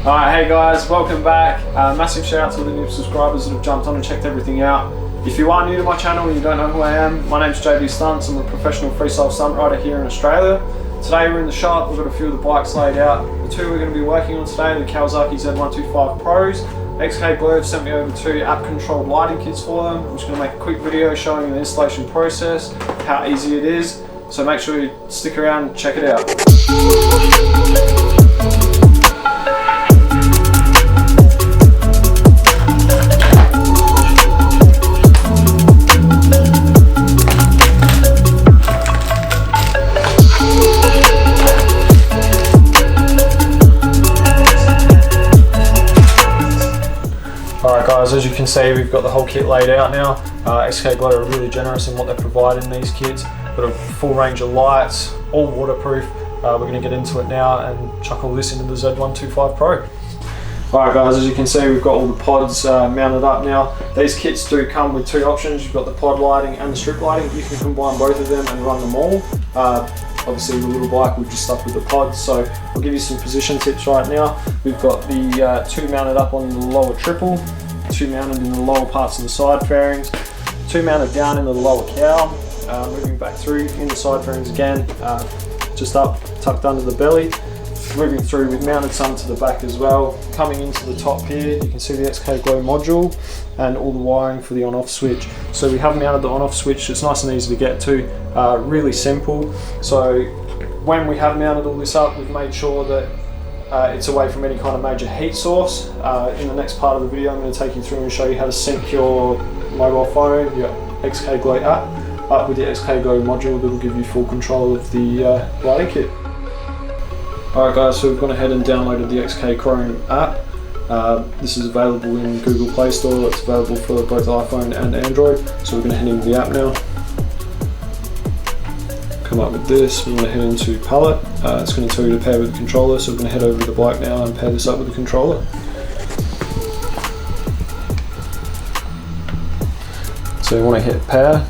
Alright, hey guys, welcome back. Massive shout out to all the new subscribers that have jumped on and checked everything out. If you are new to my channel and you don't know who I am, my name's JB Stunts. I'm a professional freestyle stunt rider here in Australia. Today we're in the shop, we've got a few of the bikes laid out. The two we're going to be working on today are the Kawasaki Z125 Pros. XKGLOW have sent me over two app-controlled lighting kits for them. I'm just going to make a quick video showing you the installation process, how easy it is. So make sure you stick around and check it out. Alright guys, as you can see, we've got the whole kit laid out now. XKGLOW are really generous in what they provide in these kits. Got a full range of lights, all waterproof. We're going to get into it now and chuck all this into the Z125 Pro. Alright guys, as you can see, we've got all the pods mounted up now. These kits do come with two options. You've got the pod lighting and the strip lighting. You can combine both of them and run them all. Obviously the little bike we've just stuck with the pods, so I'll give you some position tips right now. We've got the two mounted up on the lower triple, two mounted in the lower parts of the side fairings, two mounted down in the lower cowl, moving back through in the side fairings again, just up, tucked under the belly. Moving through, we've mounted some to the back as well. Coming into the top here, you can see the XKGLOW module and all the wiring for the on-off switch. So we have mounted the on-off switch. It's nice and easy to get to, really simple. So when we have mounted all this up, we've made sure that it's away from any kind of major heat source. In the next part of the video, I'm going to take you through and show you how to sync your mobile phone, your XKGLOW app, up with the XKGLOW module that will give you full control of the lighting kit. Alright guys, so we've gone ahead and downloaded the XKCHROME app. This is available in Google Play Store. It's available for both iPhone and Android. So we're going to head into the app now. Come up with this, we're going to head into palette. It's going to tell you to pair with the controller, so we're going to head over to the bike now and pair this up with the controller. So you want to hit pair.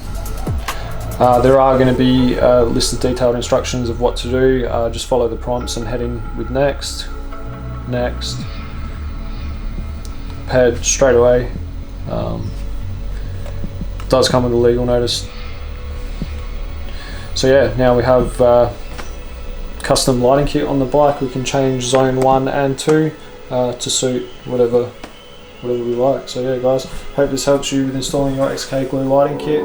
There are going to be a list of detailed instructions of what to do. Just follow the prompts and head in with next, next, paired straight away. Does come with a legal notice. So yeah, now we have custom lighting kit on the bike. We can change zone 1 and 2 to suit whatever we like. So yeah guys, hope this helps you with installing your XKGLOW lighting kit.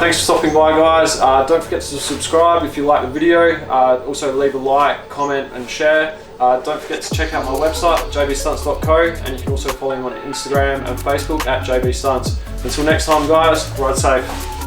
Thanks for stopping by guys. Don't forget to subscribe if you like the video. Also leave a like, comment and share. Don't forget to check out my website, jbstunts.co, and you can also follow me on Instagram and Facebook at jbstunts. Until next time guys, ride safe.